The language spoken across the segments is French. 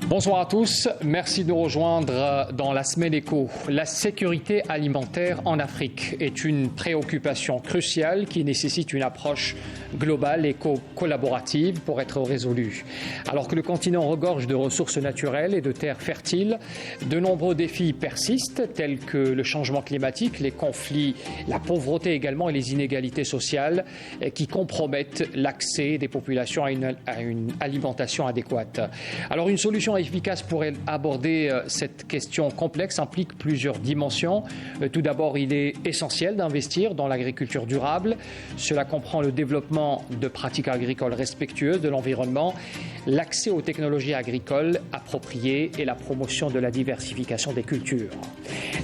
Bonsoir à tous, merci de nous rejoindre dans la semaine éco. La sécurité alimentaire en Afrique est une préoccupation cruciale qui nécessite une approche globale et collaborative pour être résolue. Alors que le continent regorge de ressources naturelles et de terres fertiles, de nombreux défis persistent tels que le changement climatique, les conflits, la pauvreté également et les inégalités sociales qui compromettent l'accès des populations à une alimentation adéquate. Alors une solution efficace pour aborder cette question complexe implique plusieurs dimensions. Tout d'abord, il est essentiel d'investir dans l'agriculture durable. Cela comprend le développement de pratiques agricoles respectueuses de l'environnement, l'accès aux technologies agricoles appropriées et la promotion de la diversification des cultures.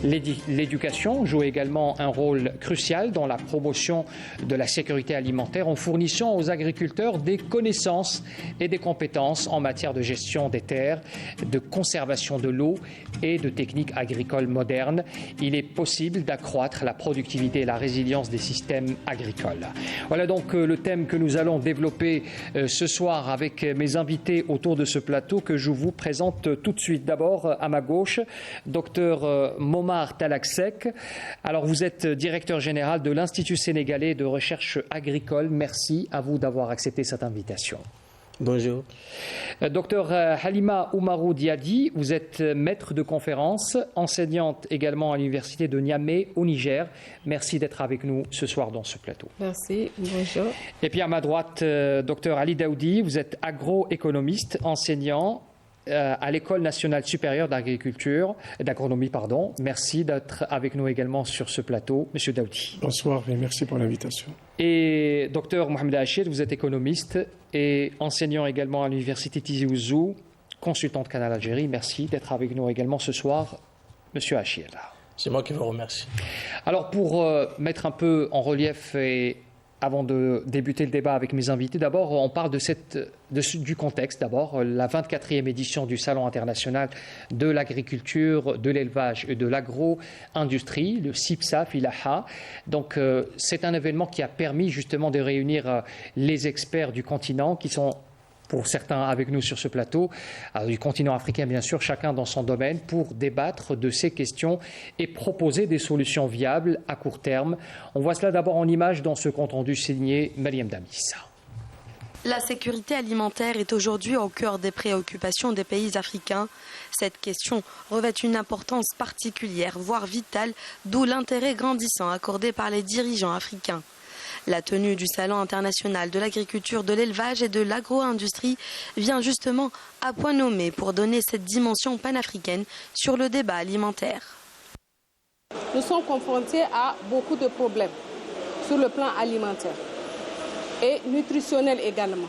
L'éducation joue également un rôle crucial dans la promotion de la sécurité alimentaire en fournissant aux agriculteurs des connaissances et des compétences en matière de gestion des terres, de conservation de l'eau et de techniques agricoles modernes. Il est possible d'accroître la productivité et la résilience des systèmes agricoles. Voilà donc le thème que nous allons développer ce soir avec mes invités autour de ce plateau que je vous présente tout de suite. D'abord, à ma gauche, Dr Momar Talaksek. Alors, vous êtes directeur général de l'Institut sénégalais de recherche agricole. Merci à vous d'avoir accepté cette invitation. Bonjour. Docteur Halima Oumarou Diadi, vous êtes maître de conférence, enseignante également à l'université de Niamey au Niger. Merci d'être avec nous ce soir dans ce plateau. Merci, bonjour. Et puis à ma droite, docteur Ali Daoudi, vous êtes agroéconomiste, enseignant à l'École nationale supérieure d'agronomie. Merci d'être avec nous également sur ce plateau, Monsieur Daoudi. Bonsoir et merci pour l'invitation. Et docteur Mohamed Achir, vous êtes économiste et enseignant également à l'université Tizi Ouzou, consultant de Canal Algérie. Merci d'être avec nous également ce soir, Monsieur Achir. C'est moi qui vous remercie. Alors pour mettre un peu en relief et avant de débuter le débat avec mes invités, d'abord, on parle du contexte. D'abord, la 24e édition du Salon international de l'agriculture, de l'élevage et de l'agro-industrie, le CIPSA Filaha. Donc, c'est un événement qui a permis justement de réunir les experts du continent qui sont, pour certains avec nous sur ce plateau, du continent africain bien sûr, chacun dans son domaine, pour débattre de ces questions et proposer des solutions viables à court terme. On voit cela d'abord en images dans ce compte-rendu signé Mariam Damis. La sécurité alimentaire est aujourd'hui au cœur des préoccupations des pays africains. Cette question revêt une importance particulière, voire vitale, d'où l'intérêt grandissant accordé par les dirigeants africains. La tenue du Salon international de l'agriculture, de l'élevage et de l'agro-industrie vient justement à point nommé pour donner cette dimension panafricaine sur le débat alimentaire. Nous sommes confrontés à beaucoup de problèmes sur le plan alimentaire et nutritionnel également.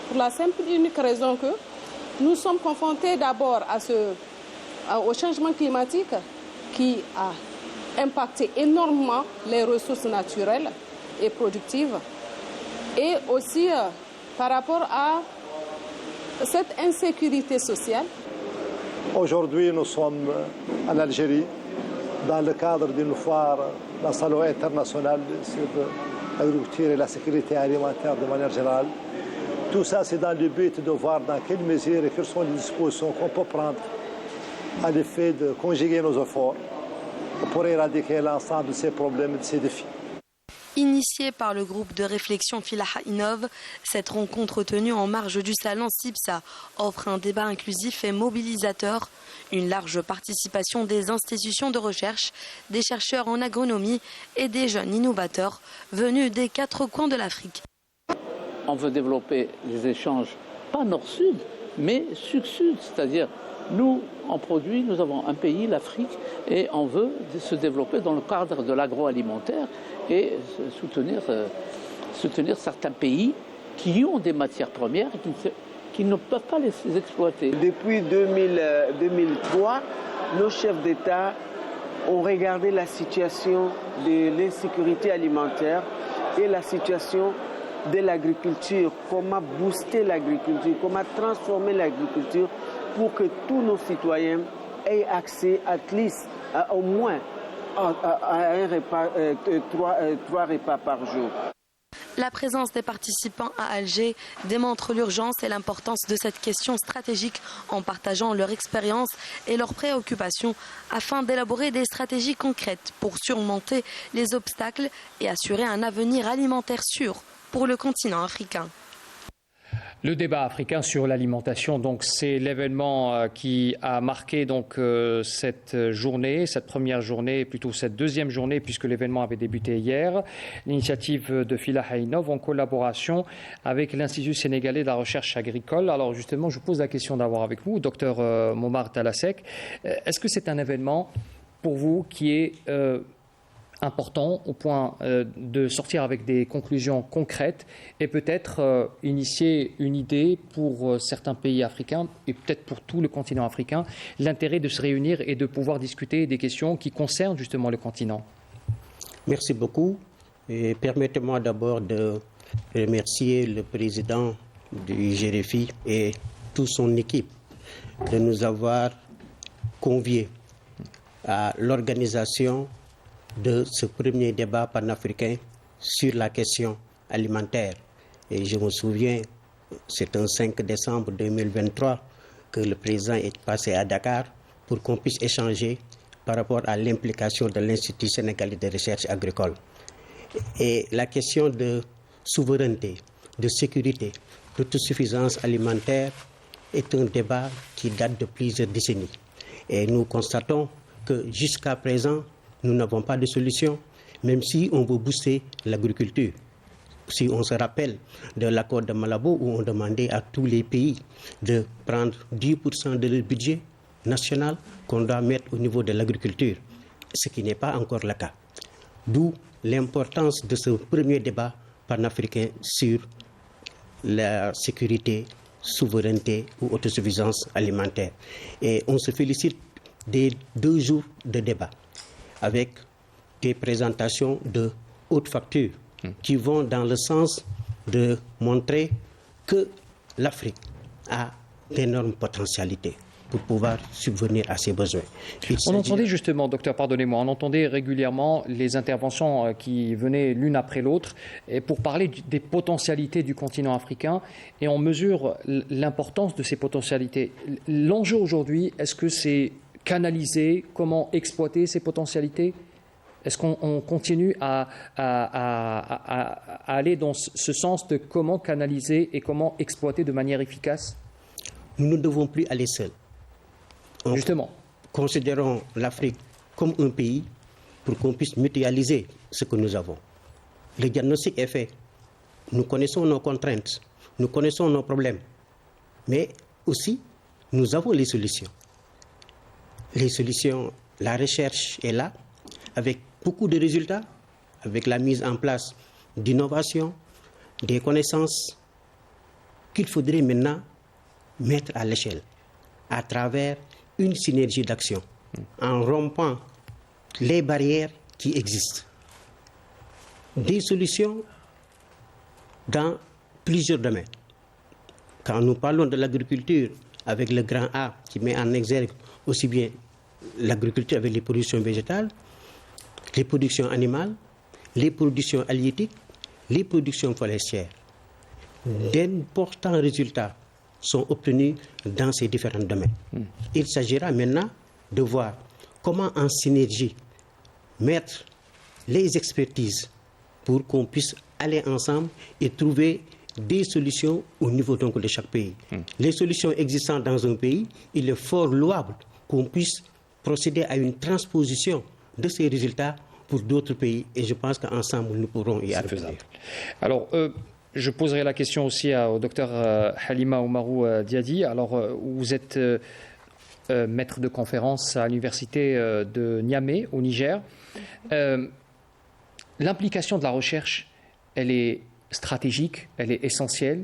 Pour la simple et unique raison que nous sommes confrontés d'abord au changement climatique qui a impacté énormément les ressources naturelles et productive, et aussi par rapport à cette insécurité sociale. Aujourd'hui, nous sommes en Algérie dans le cadre d'une foire, la Salon international sur l'agriculture et la sécurité alimentaire de manière générale. Tout ça, c'est dans le but de voir dans quelle mesure et quelles sont les dispositions qu'on peut prendre à l'effet de conjuguer nos efforts pour éradiquer l'ensemble de ces problèmes et de ces défis. Initiée par le groupe de réflexion Filaha Innov, cette rencontre tenue en marge du salon CIPSA offre un débat inclusif et mobilisateur, une large participation des institutions de recherche, des chercheurs en agronomie et des jeunes innovateurs venus des 4 coins de l'Afrique. On veut développer les échanges, pas nord-sud, mais sud-sud, c'est-à-dire nous, en produit, nous avons un pays, l'Afrique, et on veut se développer dans le cadre de l'agroalimentaire et soutenir certains pays qui ont des matières premières et qui ne peuvent pas les exploiter. Depuis 2003, nos chefs d'État ont regardé la situation de l'insécurité alimentaire et la situation de l'agriculture, comment booster l'agriculture, comment transformer l'agriculture pour que tous nos citoyens aient accès au moins à un repas, 3 repas par jour. La présence des participants à Alger démontre l'urgence et l'importance de cette question stratégique en partageant leur expérience et leurs préoccupations afin d'élaborer des stratégies concrètes pour surmonter les obstacles et assurer un avenir alimentaire sûr pour le continent africain. Le débat africain sur l'alimentation, donc c'est l'événement qui a marqué donc cette journée, cette première journée, plutôt cette deuxième journée, puisque l'événement avait débuté hier. L'initiative de Fila Hainov en collaboration avec l'Institut sénégalais de la recherche agricole. Alors justement, je vous pose la question d'avoir avec vous, docteur Momar Talasek. Est-ce que c'est un événement pour vous qui est important au point de sortir avec des conclusions concrètes et peut-être initier une idée pour certains pays africains et peut-être pour tout le continent africain, l'intérêt de se réunir et de pouvoir discuter des questions qui concernent justement le continent? Merci beaucoup. Et permettez-moi d'abord de remercier le président du GRFI et toute son équipe de nous avoir conviés à l'organisation de ce premier débat panafricain sur la question alimentaire. Et je me souviens, c'est un 5 décembre 2023 que le président est passé à Dakar pour qu'on puisse échanger par rapport à l'implication de l'Institut sénégalais de recherche agricole. Et la question de souveraineté, de sécurité, d'autosuffisance alimentaire est un débat qui date de plusieurs décennies. Et nous constatons que jusqu'à présent, nous n'avons pas de solution, même si on veut booster l'agriculture. Si on se rappelle de l'accord de Malabo où on demandait à tous les pays de prendre 10% de leur budget national qu'on doit mettre au niveau de l'agriculture, ce qui n'est pas encore le cas. D'où l'importance de ce premier débat panafricain sur la sécurité, souveraineté ou autosuffisance alimentaire. Et on se félicite des 2 jours de débat, avec des présentations de haute facture qui vont dans le sens de montrer que l'Afrique a d'énormes potentialités pour pouvoir subvenir à ses besoins. On entendait justement, docteur, pardonnez-moi, on entendait régulièrement les interventions qui venaient l'une après l'autre pour parler des potentialités du continent africain et on mesure l'importance de ces potentialités. L'enjeu aujourd'hui, est-ce que c'est canaliser, comment exploiter ces potentialités? Est-ce qu'on continue à aller dans ce sens de comment canaliser et comment exploiter de manière efficace? Nous ne devons plus aller seuls. Justement. Considérons l'Afrique comme un pays pour qu'on puisse mutualiser ce que nous avons. Le diagnostic est fait. Nous connaissons nos contraintes, nous connaissons nos problèmes, mais aussi nous avons les solutions. Les solutions, la recherche est là, avec beaucoup de résultats, avec la mise en place d'innovations, des connaissances qu'il faudrait maintenant mettre à l'échelle, à travers une synergie d'action, en rompant les barrières qui existent. Des solutions dans plusieurs domaines. Quand nous parlons de l'agriculture, avec le grand A qui met en exergue aussi bien l'agriculture avec les productions végétales, les productions animales, les productions halieutiques, les productions forestières. D'importants résultats sont obtenus dans ces différents domaines. Il s'agira maintenant de voir comment en synergie mettre les expertises pour qu'on puisse aller ensemble et trouver des solutions au niveau donc de chaque pays. Les solutions existantes dans un pays, il est fort louable qu'on puisse procéder à une transposition de ces résultats pour d'autres pays et je pense qu'ensemble nous pourrons y arriver. Alors, je poserai la question aussi au docteur Halima Oumarou Diadi. Alors, vous êtes maître de conférence à l'université de Niamey, au Niger. L'implication de la recherche, elle est stratégique, elle est essentielle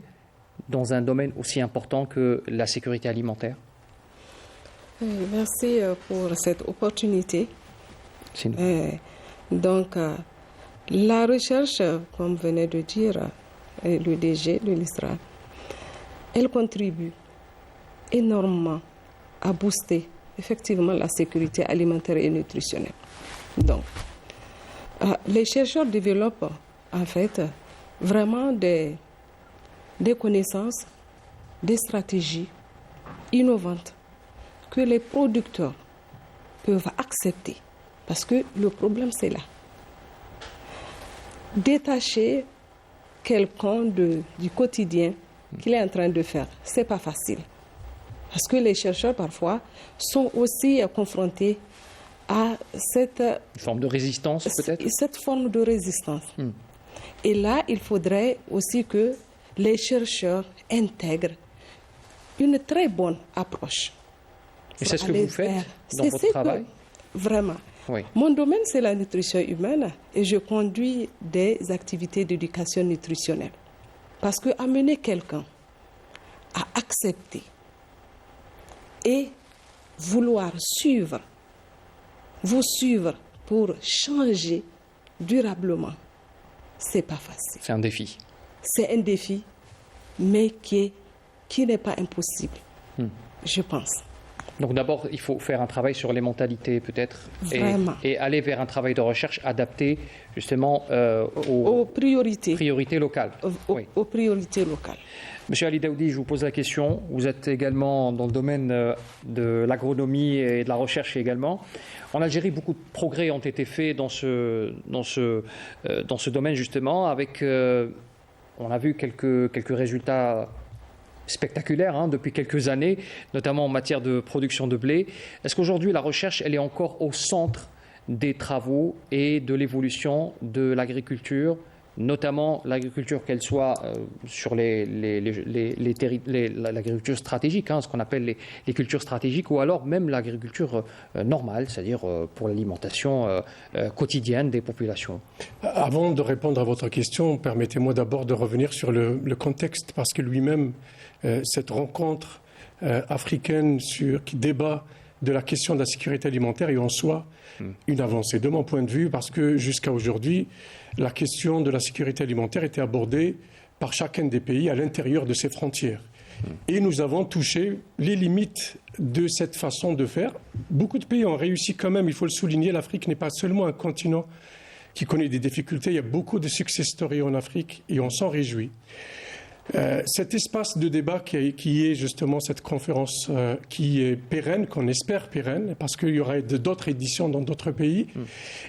dans un domaine aussi important que la sécurité alimentaire. Merci pour cette opportunité. Donc, la recherche, comme venait de dire le DG de l'ISRA, elle contribue énormément à booster effectivement la sécurité alimentaire et nutritionnelle. Donc, les chercheurs développent en fait vraiment des connaissances, des stratégies innovantes que les producteurs peuvent accepter. Parce que le problème, c'est là. Détacher quelqu'un du quotidien qu'il est en train de faire, ce n'est pas facile. Parce que les chercheurs, parfois, sont aussi confrontés à cette forme de résistance, peut-être. Cette forme de résistance. Et là, il faudrait aussi que les chercheurs intègrent une très bonne approche. Et c'est ce que vous faites dans votre travail? Vraiment. Oui. Mon domaine, c'est la nutrition humaine et je conduis des activités d'éducation nutritionnelle. Parce que amener quelqu'un à accepter et vouloir vous suivre pour changer durablement, c'est pas facile. C'est un défi. C'est un défi, mais qui n'est pas impossible, je pense. Donc d'abord, il faut faire un travail sur les mentalités peut-être et aller vers un travail de recherche adapté justement aux priorités locales. Aux priorités locales. Monsieur Ali Daoudi, je vous pose la question. Vous êtes également dans le domaine de l'agronomie et de la recherche également. En Algérie, beaucoup de progrès ont été faits dans ce domaine justement. On a vu quelques résultats spectaculaire depuis quelques années, notamment en matière de production de blé. Est-ce qu'aujourd'hui, la recherche, elle est encore au centre des travaux et de l'évolution de l'agriculture, notamment l'agriculture, qu'elle soit sur l'agriculture stratégique, ce qu'on appelle les cultures stratégiques, ou alors même l'agriculture normale, c'est-à-dire pour l'alimentation quotidienne des populations? Avant de répondre à votre question, permettez-moi d'abord de revenir sur le contexte, parce que lui-même, cette rencontre africaine qui débat de la question de la sécurité alimentaire est en soi une avancée, de mon point de vue, parce que jusqu'à aujourd'hui, la question de la sécurité alimentaire était abordée par chacun des pays à l'intérieur de ses frontières. Et nous avons touché les limites de cette façon de faire. Beaucoup de pays ont réussi quand même, il faut le souligner. L'Afrique n'est pas seulement un continent qui connaît des difficultés, il y a beaucoup de success stories en Afrique et on s'en réjouit. Cet espace de débat qui est justement cette conférence qui est pérenne, qu'on espère pérenne, parce qu'il y aura d'autres éditions dans d'autres pays,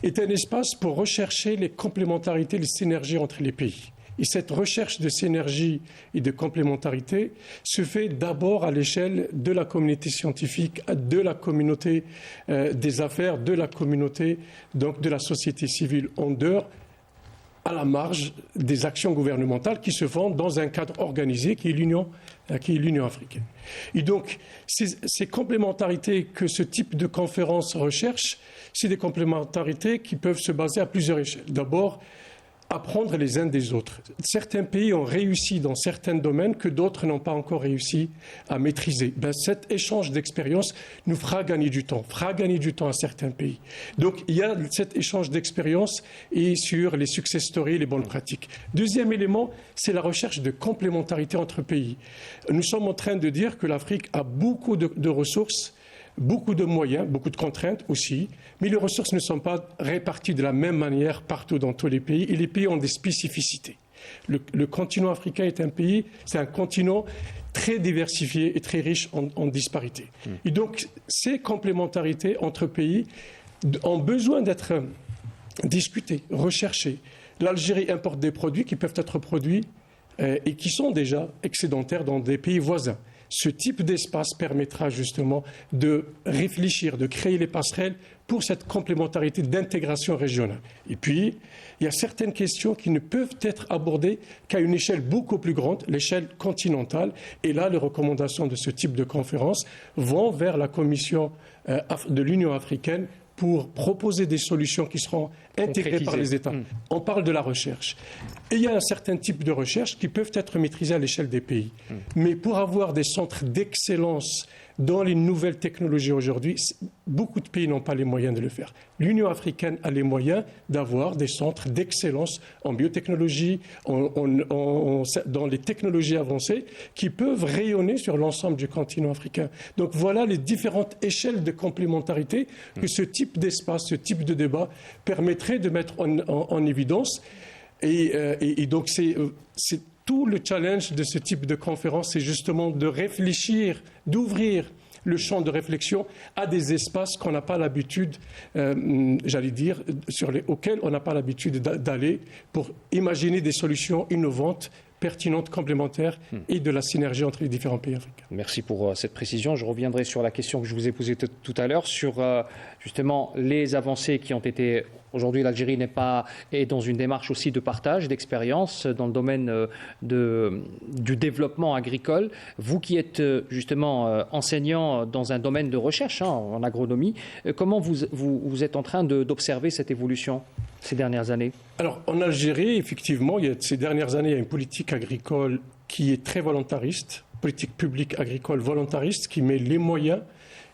est un espace pour rechercher les complémentarités, les synergies entre les pays. Et cette recherche de synergie et de complémentarité se fait d'abord à l'échelle de la communauté scientifique, de la communauté des affaires, de la communauté, donc de la société civile en dehors, à la marge des actions gouvernementales qui se font dans un cadre organisé qui est l'Union africaine. Et donc, ces complémentarités que ce type de conférence recherche, c'est des complémentarités qui peuvent se baser à plusieurs échelles. D'abord, apprendre les uns des autres. Certains pays ont réussi dans certains domaines que d'autres n'ont pas encore réussi à maîtriser. Cet échange d'expériences nous fera gagner du temps à certains pays. Donc il y a cet échange d'expériences et sur les success stories, les bonnes pratiques. Deuxième élément, c'est la recherche de complémentarité entre pays. Nous sommes en train de dire que l'Afrique a beaucoup de ressources, beaucoup de moyens, beaucoup de contraintes aussi, mais les ressources ne sont pas réparties de la même manière partout dans tous les pays et les pays ont des spécificités. Le continent africain c'est un continent très diversifié et très riche en disparités. Et donc, ces complémentarités entre pays ont besoin d'être discutées, recherchées. L'Algérie importe des produits qui peuvent être produits et qui sont déjà excédentaires dans des pays voisins. Ce type d'espace permettra justement de réfléchir, de créer les passerelles pour cette complémentarité d'intégration régionale. Et puis, il y a certaines questions qui ne peuvent être abordées qu'à une échelle beaucoup plus grande, l'échelle continentale. Et là, les recommandations de ce type de conférence vont vers la Commission de l'Union africaine pour proposer des solutions qui seront intégrées par les États. On parle de la recherche. Et il y a un certain type de recherche qui peuvent être maîtrisées à l'échelle des pays. Mais pour avoir des centres d'excellence dans les nouvelles technologies aujourd'hui, beaucoup de pays n'ont pas les moyens de le faire. L'Union africaine a les moyens d'avoir des centres d'excellence en biotechnologie, dans les technologies avancées, qui peuvent rayonner sur l'ensemble du continent africain. Donc voilà les différentes échelles de complémentarité que ce type d'espace, ce type de débat permettrait de mettre en évidence. Et donc, c'est tout le challenge de ce type de conférence, c'est justement de réfléchir, d'ouvrir le champ de réflexion à des espaces qu'on n'a pas l'habitude, auxquels on n'a pas l'habitude d'aller pour imaginer des solutions innovantes, pertinentes, complémentaires et de la synergie entre les différents pays africains. Merci pour cette précision. Je reviendrai sur la question que je vous ai posée tout à l'heure sur justement les avancées qui ont été... Aujourd'hui, l'Algérie est dans une démarche aussi de partage d'expérience dans le domaine du développement agricole. Vous qui êtes justement enseignant dans un domaine de recherche en agronomie, comment vous êtes en train d'observer cette évolution ces dernières années? Alors, en Algérie, effectivement, ces dernières années, il y a une politique agricole qui est très volontariste, politique publique agricole volontariste, qui met les moyens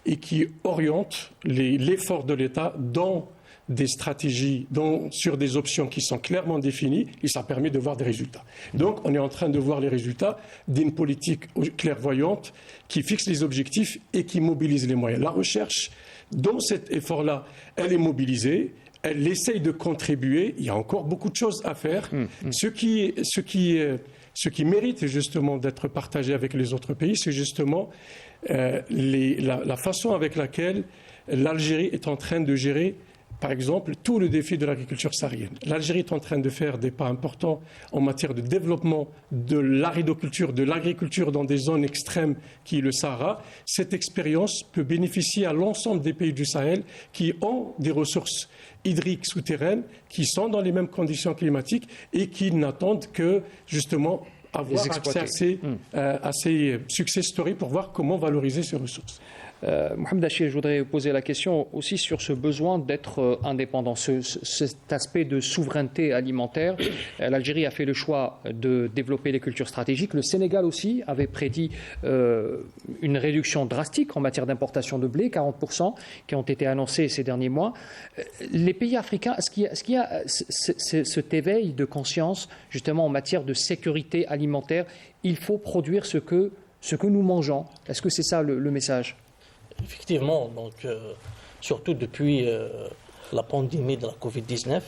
et qui oriente l'effort de l'État dans des stratégies, sur des options qui sont clairement définies, et ça permet de voir des résultats. Donc, on est en train de voir les résultats d'une politique clairvoyante qui fixe les objectifs et qui mobilise les moyens. La recherche, dans cet effort-là, elle est mobilisée, elle essaye de contribuer. Il y a encore beaucoup de choses à faire. Ce qui mérite justement d'être partagé avec les autres pays, c'est justement la façon avec laquelle l'Algérie est en train de gérer, par exemple, tout le défi de l'agriculture saharienne. L'Algérie est en train de faire des pas importants en matière de développement de l'aridoculture, de l'agriculture dans des zones extrêmes qui est le Sahara. Cette expérience peut bénéficier à l'ensemble des pays du Sahel qui ont des ressources hydriques souterraines, qui sont dans les mêmes conditions climatiques et qui n'attendent que, justement, avoir accès à ces success stories pour voir comment valoriser ces ressources. Mohamed Achir, je voudrais poser la question aussi sur ce besoin d'être indépendant, cet aspect de souveraineté alimentaire. L'Algérie a fait le choix de développer les cultures stratégiques. Le Sénégal aussi avait prédit une réduction drastique en matière d'importation de blé, 40%, qui ont été annoncés ces derniers mois. Les pays africains, est-ce qu'il y a cet éveil de conscience justement en matière de sécurité alimentaire? Il faut produire ce que nous mangeons. Est-ce que c'est ça le message? Effectivement, donc, surtout depuis la pandémie de la Covid-19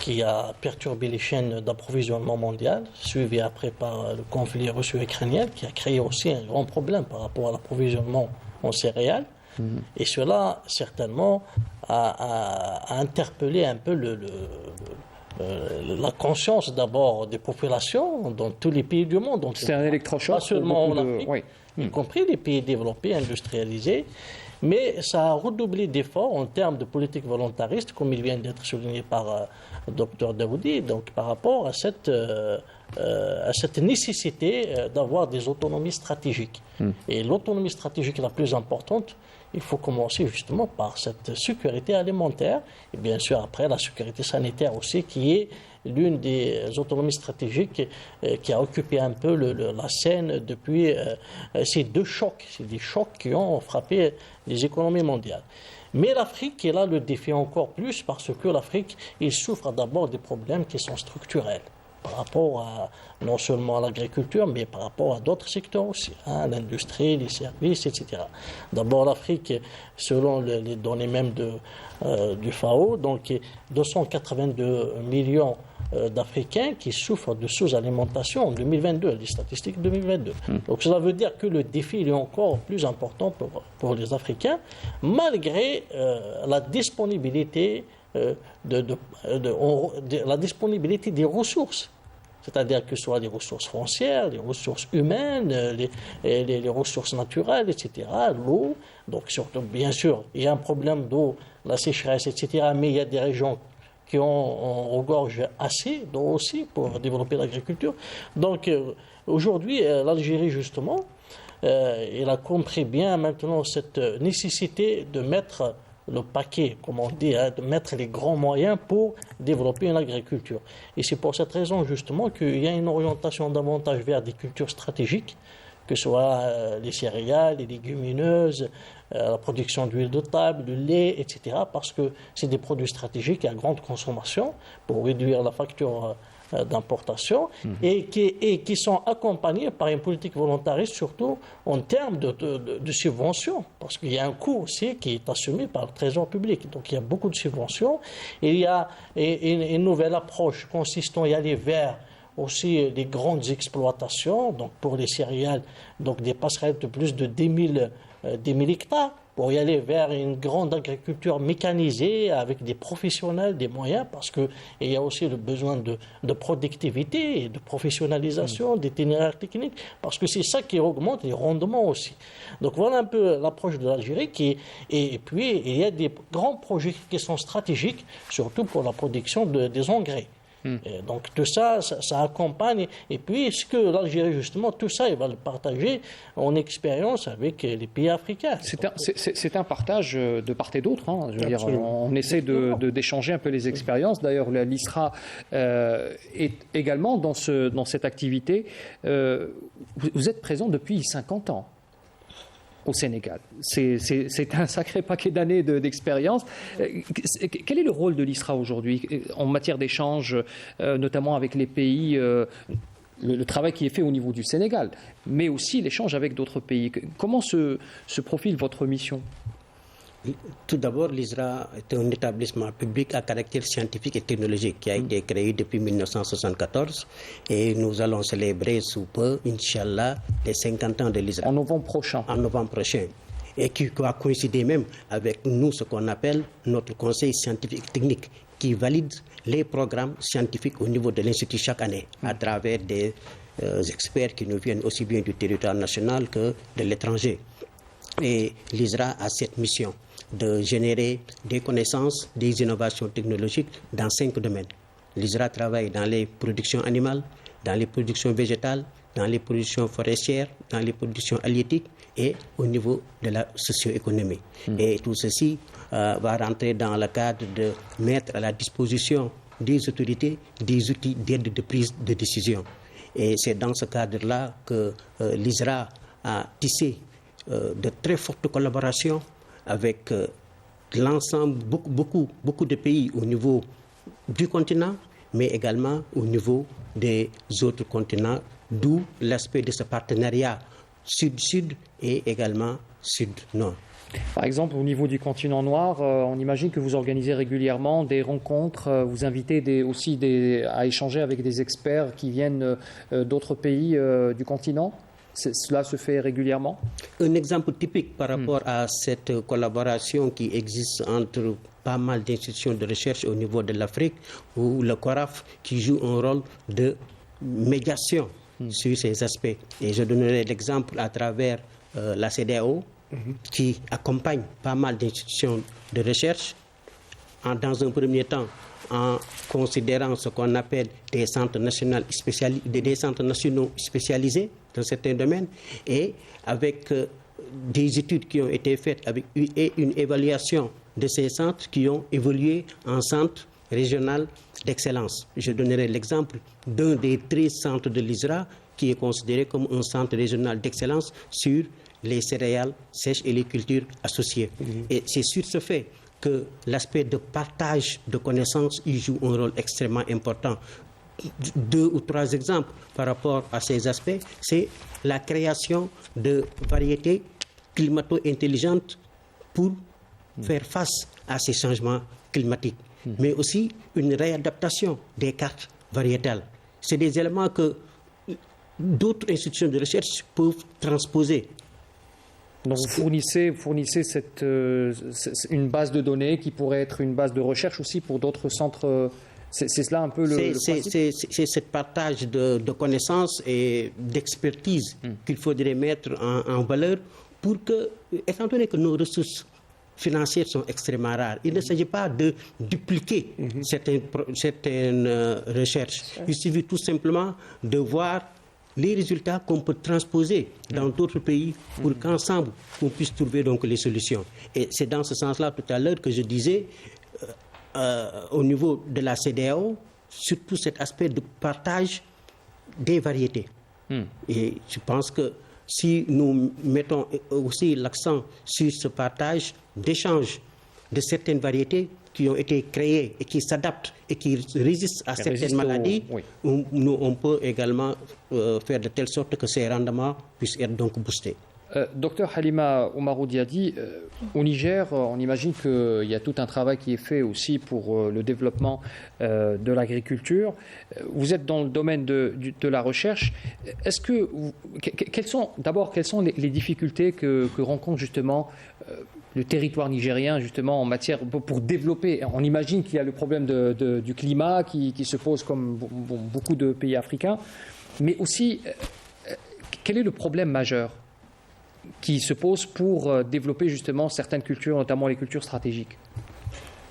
qui a perturbé les chaînes d'approvisionnement mondiales, suivi après par le conflit russo-ukrainien qui a créé aussi un grand problème par rapport à l'approvisionnement en céréales. Et cela, certainement, a interpellé un peu la conscience d'abord des populations dans tous les pays du monde. C'est un électrochoc. Pas seulement en Afrique, y compris les pays développés, industrialisés. Mais ça a redoublé d'efforts en termes de politique volontariste, comme il vient d'être souligné par le Dr Daoudi, donc par rapport à cette nécessité d'avoir des autonomies stratégiques. Et l'autonomie stratégique la plus importante, il faut commencer justement par cette sécurité alimentaire, et bien sûr après la sécurité sanitaire aussi, qui est l'une des autonomies stratégiques qui a occupé un peu la scène depuis ces deux chocs. C'est des chocs qui ont frappé les économies mondiales. Mais l'Afrique est là le défi encore plus parce que l'Afrique, il souffre d'abord des problèmes qui sont structurels par rapport à, non seulement à l'agriculture, mais par rapport à d'autres secteurs aussi, l'industrie, les services, etc. D'abord, l'Afrique, selon les données même du FAO, donc 282 millions d'Africains qui souffrent de sous-alimentation en 2022, les statistiques 2022. Donc cela veut dire que le défi est encore plus important pour les Africains, malgré la disponibilité la disponibilité des ressources, c'est-à-dire que ce soit les ressources foncières, les ressources humaines, les ressources naturelles, etc., l'eau. Donc surtout, bien sûr, il y a un problème d'eau, la sécheresse, etc., mais il y a des régions qui regorgent assez d'eau aussi pour développer l'agriculture. Donc aujourd'hui, l'Algérie, justement, elle a compris bien maintenant cette nécessité de mettre le paquet, comme on dit, de mettre les grands moyens pour développer une agriculture. Et c'est pour cette raison, justement, qu'il y a une orientation davantage vers des cultures stratégiques, que ce soit les céréales, les légumineuses, la production d'huile de table, le lait, etc., parce que c'est des produits stratégiques à grande consommation pour réduire la facture d'importation et qui sont accompagnés par une politique volontariste, surtout en termes de subventions, parce qu'il y a un coût aussi qui est assumé par le Trésor public. Donc il y a beaucoup de subventions. Et il y a une nouvelle approche consistant à aller vers aussi des grandes exploitations, donc pour les céréales, donc des passerelles de plus de 10 000 hectares, pour y aller vers une grande agriculture mécanisée avec des professionnels, des moyens, parce qu'il y a aussi le besoin de productivité et de professionnalisation, d'itinéraires techniques, parce que c'est ça qui augmente les rendements aussi. Donc voilà un peu l'approche de l'Algérie. Et puis il y a des grands projets qui sont stratégiques, surtout pour la production des engrais. Et donc tout ça, ça accompagne. Et puis, ce que l'Algérie, justement, tout ça, il va le partager en expérience avec les pays africains. C'est un partage de part et d'autre. Hein. Je veux dire, on essaie d'échanger un peu les expériences. D'ailleurs, l'ISRA est également dans cette activité. Vous êtes présent depuis 50 ans au Sénégal. C'est un sacré paquet d'années d'expérience. Quel est le rôle de l'ISRA aujourd'hui en matière d'échange, notamment avec les pays, le travail qui est fait au niveau du Sénégal, mais aussi l'échange avec d'autres pays? Comment se profile votre mission? Tout d'abord, l'ISRA est un établissement public à caractère scientifique et technologique qui a été créé depuis 1974 et nous allons célébrer sous peu, Inch'Allah, les 50 ans de l'ISRA. En novembre prochain. En novembre prochain. Et qui va coïncider même avec nous, ce qu'on appelle notre conseil scientifique et technique, qui valide les programmes scientifiques au niveau de l'Institut chaque année, à travers des experts qui nous viennent aussi bien du territoire national que de l'étranger. Et l'ISRA a cette mission de générer des connaissances, des innovations technologiques dans 5 domaines. L'ISRA travaille dans les productions animales, dans les productions végétales, dans les productions forestières, dans les productions halieutiques et au niveau de la socio-économie. Et tout ceci va rentrer dans le cadre de mettre à la disposition des autorités des outils d'aide de prise de décision. Et c'est dans ce cadre-là que l'ISRA a tissé de très fortes collaborations avec l'ensemble, beaucoup de pays au niveau du continent, mais également au niveau des autres continents, d'où l'aspect de ce partenariat sud-sud et également sud-nord. Par exemple, au niveau du continent noir, on imagine que vous organisez régulièrement des rencontres, vous invitez aussi à échanger avec des experts qui viennent d'autres pays du continent. Cela se fait régulièrement? Un exemple typique par rapport à cette collaboration qui existe entre pas mal d'institutions de recherche au niveau de l'Afrique, où le CORAF qui joue un rôle de médiation sur ces aspects. Et je donnerai l'exemple à travers la CEDEAO qui accompagne pas mal d'institutions de recherche dans un premier temps en considérant ce qu'on appelle des centres nationaux spécialisés dans certains domaines et avec des études qui ont été faites et une évaluation de ces centres qui ont évolué en centres régionaux d'excellence. Je donnerai l'exemple d'un des 13 centres de l'ISRA qui est considéré comme un centre régional d'excellence sur les céréales sèches et les cultures associées. Et c'est sur ce fait que l'aspect de partage de connaissances y joue un rôle extrêmement important. 2 ou 3 exemples par rapport à ces aspects, c'est la création de variétés climato-intelligentes pour faire face à ces changements climatiques, mais aussi une réadaptation des cartes variétales. C'est des éléments que d'autres institutions de recherche peuvent transposer. Donc vous fournissez une base de données qui pourrait être une base de recherche aussi pour d'autres centres. C'est cela un peu le principe? C'est ce partage de connaissances et d'expertise qu'il faudrait mettre en valeur pour que, étant donné que nos ressources financières sont extrêmement rares, il ne s'agit pas de dupliquer certaines recherches. Il suffit tout simplement de voir les résultats qu'on peut transposer dans d'autres pays pour qu'ensemble, on puisse trouver donc les solutions. Et c'est dans ce sens-là, tout à l'heure, que je disais, au niveau de la CEDEAO, surtout cet aspect de partage des variétés. Et je pense que si nous mettons aussi l'accent sur ce partage d'échange de certaines variétés qui ont été créés et qui s'adaptent et qui résistent à certaines maladies, oui. on peut également faire de telle sorte que ces rendements puissent être donc boostés. Docteur Halima Oumarou Diadi, au Niger, on imagine qu'il y a tout un travail qui est fait aussi pour le développement de l'agriculture. Vous êtes dans le domaine de la recherche. Est-ce que quelles sont les difficultés que rencontre justement le territoire nigérien justement en matière pour développer? On imagine qu'il y a le problème du climat qui se pose comme beaucoup de pays africains, mais aussi quel est le problème majeur qui se pose pour développer justement certaines cultures, notamment les cultures stratégiques?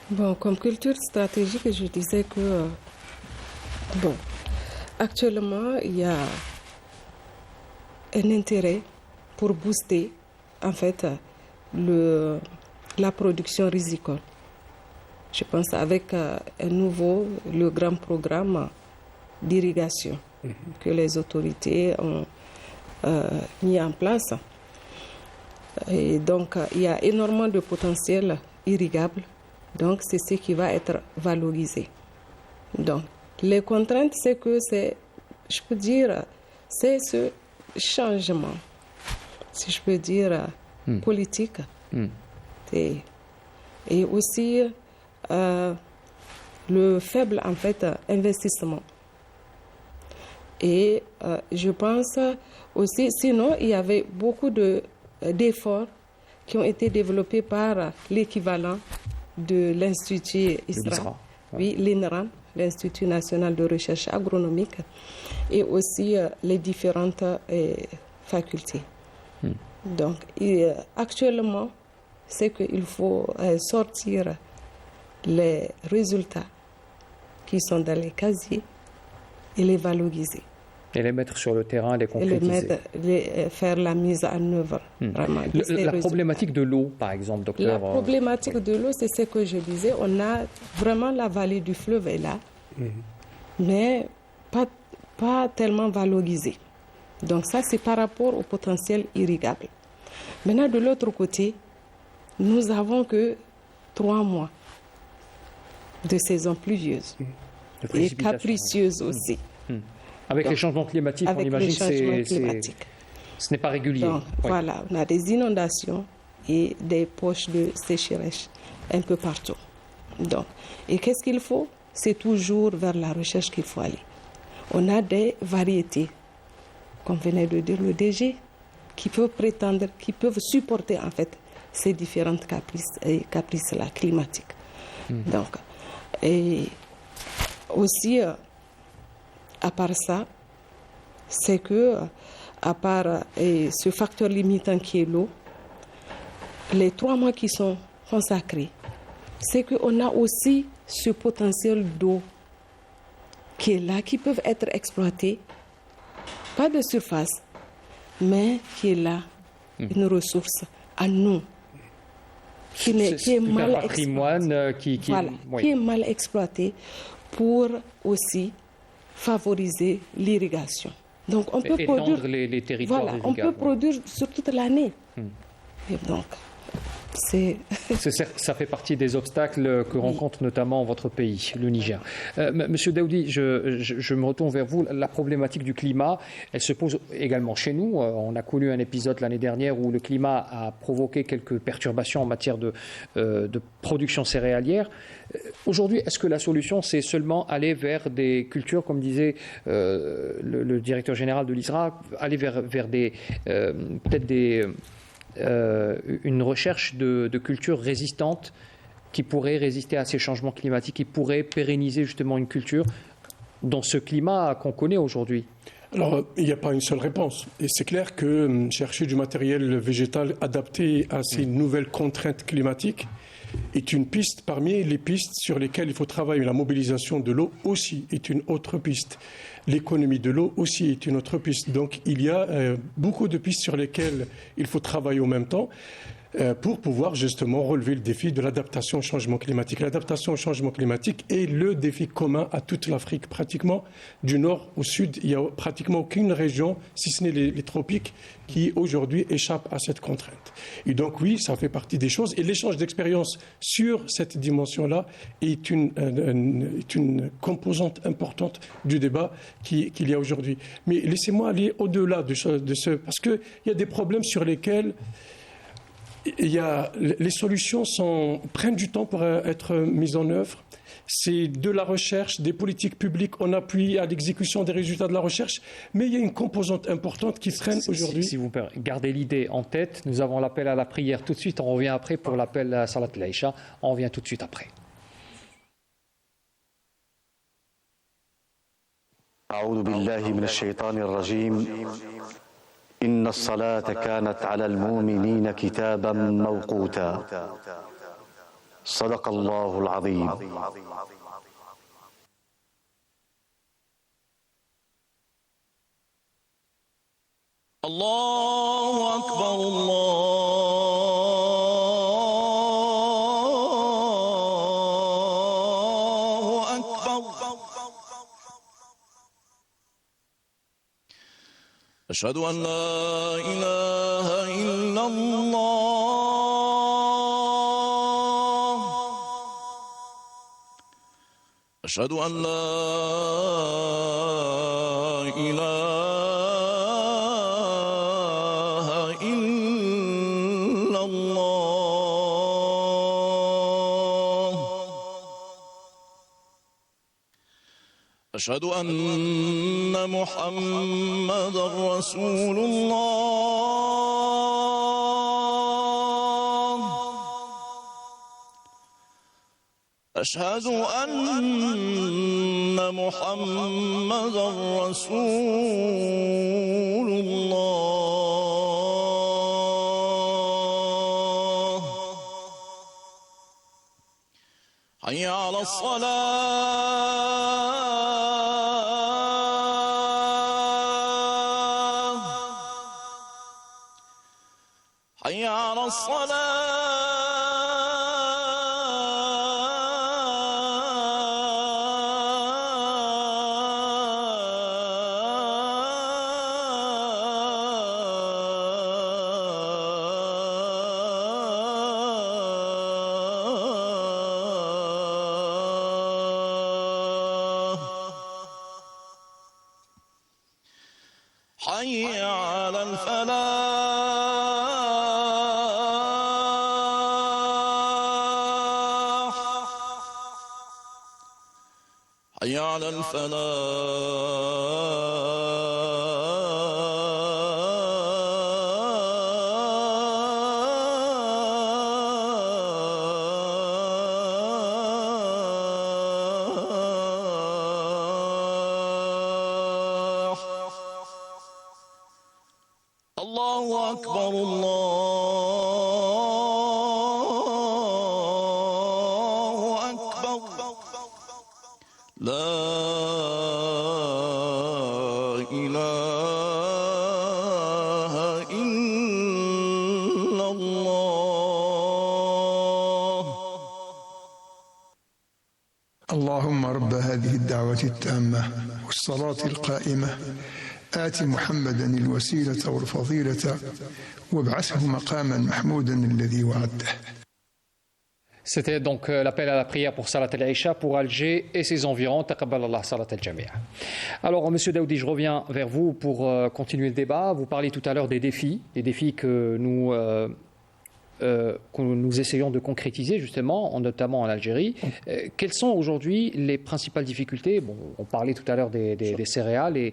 Bon, comme culture stratégique, je disais que actuellement, il y a un intérêt pour booster en fait la production risicole. Je pense avec le grand programme d'irrigation que les autorités ont mis en place. Et donc, il y a énormément de potentiel irrigable. Donc, c'est ce qui va être valorisé. Donc, les contraintes, c'est que c'est ce changement, si je peux dire, politique. Et aussi le faible, en fait, investissement. Et je pense aussi, sinon, il y avait beaucoup d'efforts qui ont été développés par l'équivalent de l'Institut ISRA, oui, l'INRAN, l'Institut national de recherche agronomique, et aussi les différentes facultés. Donc, actuellement, c'est qu'il faut sortir les résultats qui sont dans les casiers et les valoriser. Et les mettre sur le terrain, les concrétiser. Faire la mise en œuvre. Vraiment, la problématique de l'eau, par exemple, docteur. La problématique de l'eau, c'est ce que je disais. On a vraiment la vallée du fleuve est là, mais pas tellement valorisée. Donc ça, c'est par rapport au potentiel irrigable. Maintenant, de l'autre côté, nous avons que 3 mois de saison pluvieuse et capricieuse aussi. Avec donc, les changements climatiques, on imagine que ce n'est pas régulier. Donc, voilà, on a des inondations et des poches de sécheresse un peu partout. Donc, et qu'est-ce qu'il faut? C'est toujours vers la recherche qu'il faut aller. On a des variétés, comme venait de dire le DG, qui peuvent prétendre, qui peuvent supporter en fait ces différentes caprices-là climatiques. Donc, et aussi, à part ça, c'est que, à part ce facteur limitant qui est l'eau, les 3 mois qui sont consacrés, c'est qu'on a aussi ce potentiel d'eau qui est là, qui peuvent être exploités, pas de surface, mais qui est là, une ressource à nous, qui est mal exploitée. Qui est mal exploitée pour aussi favoriser l'irrigation. Donc on peut produire les territoires irrigables. On peut produire sur toute l'année. Et donc ça fait partie des obstacles que rencontre notamment votre pays, le Niger. Monsieur Daoudi, je me retourne vers vous. La problématique du climat, elle se pose également chez nous. On a connu un épisode l'année dernière où le climat a provoqué quelques perturbations en matière de production céréalière. Aujourd'hui, est-ce que la solution, c'est seulement aller vers des cultures, comme disait le directeur général de l'ISRA, aller vers peut-être une recherche de cultures résistantes qui pourraient résister à ces changements climatiques, qui pourraient pérenniser justement une culture dans ce climat qu'on connaît aujourd'hui? Alors, il n'y a pas une seule réponse. Et c'est clair que chercher du matériel végétal adapté à ces nouvelles contraintes climatiques est une piste parmi les pistes sur lesquelles il faut travailler. La mobilisation de l'eau aussi est une autre piste. L'économie de l'eau aussi est une autre piste. Donc il y a beaucoup de pistes sur lesquelles il faut travailler en même temps. pour pouvoir justement relever le défi de l'adaptation au changement climatique. L'adaptation au changement climatique est le défi commun à toute l'Afrique. Pratiquement du nord au sud, il n'y a pratiquement aucune région, si ce n'est les tropiques, qui aujourd'hui échappe à cette contrainte. Et donc oui, ça fait partie des choses. Et l'échange d'expériences sur cette dimension-là est une composante importante du débat qu'il y a aujourd'hui. Mais laissez-moi aller au-delà de ce, parce qu'il y a des problèmes sur lesquels les solutions prennent du temps pour être mises en œuvre. C'est de la recherche, des politiques publiques en appui à l'exécution des résultats de la recherche, mais il y a une composante importante qui freine aujourd'hui. Si vous gardez l'idée en tête, nous avons l'appel à la prière tout de suite, on revient après pour l'appel à Salat al-Aïcha, on revient tout de suite après. أعوذ بالله من الشيطان الرجيم إن الصلاة كانت على المؤمنين كتابا موقوتا صدق الله العظيم الله أكبر الله أكبر أشهد أن لا إله إلا الله أشهد أن لا إله إلا الله أشهد أن محمدا رسول الله أشهد أن محمدا رسول الله حي على الصلاة حي على الصلاة حي على الفلاح حي على الفلاح الله أكبر الله أكبر لا إله إلا الله اللهم رب هذه الدعوة التامة والصلاة القائمة آت محمدا الوسيلة والفضيلة وابعثه مقاما محمودا الذي وعدته. C'était donc l'appel à la prière pour Salat al-Aïcha pour Alger et ses environs. Taqabbal Allah Salat al-Jami'a. Alors, Monsieur Daoudi, je reviens vers vous pour continuer le débat. Vous parlez tout à l'heure des défis que nous essayons de concrétiser justement, notamment en Algérie. Quelles sont aujourd'hui les principales difficultés? Bon, on parlait tout à l'heure des céréales et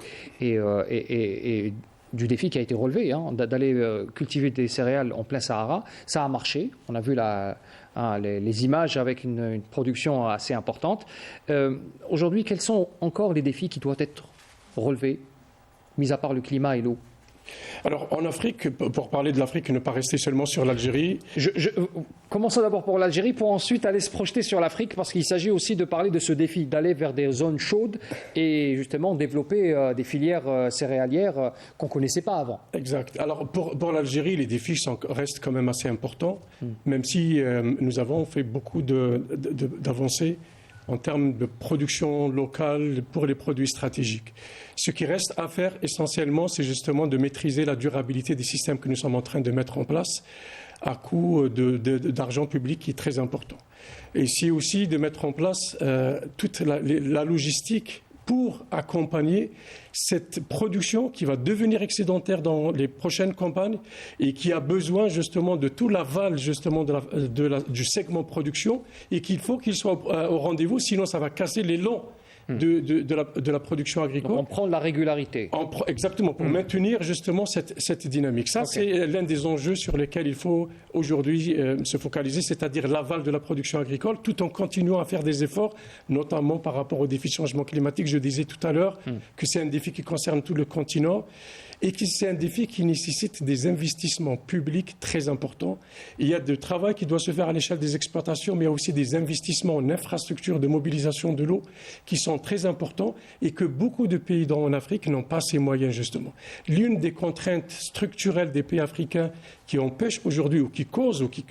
du défi qui a été relevé, d'aller cultiver des céréales en plein Sahara. Ça a marché. On a vu les images avec une production assez importante. Aujourd'hui, quels sont encore les défis qui doivent être relevés, mis à part le climat et l'eau? Alors en Afrique, pour parler de l'Afrique et ne pas rester seulement sur l'Algérie... Commençons d'abord pour l'Algérie, pour ensuite aller se projeter sur l'Afrique, parce qu'il s'agit aussi de parler de ce défi, d'aller vers des zones chaudes et justement développer des filières céréalières qu'on ne connaissait pas avant. Exact. Alors pour l'Algérie, les défis restent quand même assez importants, même si nous avons fait beaucoup d'avancées en termes de production locale pour les produits stratégiques. Ce qui reste à faire essentiellement, c'est justement de maîtriser la durabilité des systèmes que nous sommes en train de mettre en place à coût d'argent public qui est très important. Et c'est aussi de mettre en place toute la logistique pour accompagner cette production qui va devenir excédentaire dans les prochaines campagnes et qui a besoin justement de tout l'aval justement du segment production et qu'il faut qu'il soit au rendez-vous, sinon ça va casser l'élan de la production agricole. Donc on prend de la régularité. Exactement, pour maintenir justement cette dynamique. Ça, c'est l'un des enjeux sur lesquels il faut aujourd'hui se focaliser, c'est-à-dire l'aval de la production agricole, tout en continuant à faire des efforts, notamment par rapport au défi changement climatique. Je disais tout à l'heure que c'est un défi qui concerne tout le continent et que c'est un défi qui nécessite des investissements publics très importants. Il y a du travail qui doit se faire à l'échelle des exploitations, mais il y a aussi des investissements en infrastructures de mobilisation de l'eau qui sont très importants et que beaucoup de pays en Afrique n'ont pas ces moyens, justement. L'une des contraintes structurelles des pays africains qui empêchent aujourd'hui ou qui causent ou qui,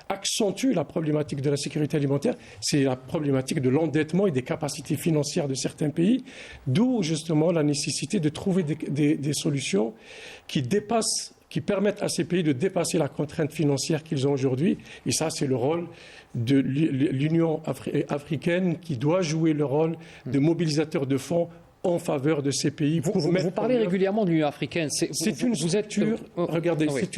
accentue la problématique de la sécurité alimentaire, c'est la problématique de l'endettement et des capacités financières de certains pays, d'où justement la nécessité de trouver des solutions qui permettent à ces pays de dépasser la contrainte financière qu'ils ont aujourd'hui. Et ça, c'est le rôle de l'Union africaine qui doit jouer le rôle de mobilisateur de fonds en faveur de ces pays. Vous parlez régulièrement de l'Union africaine. C'est une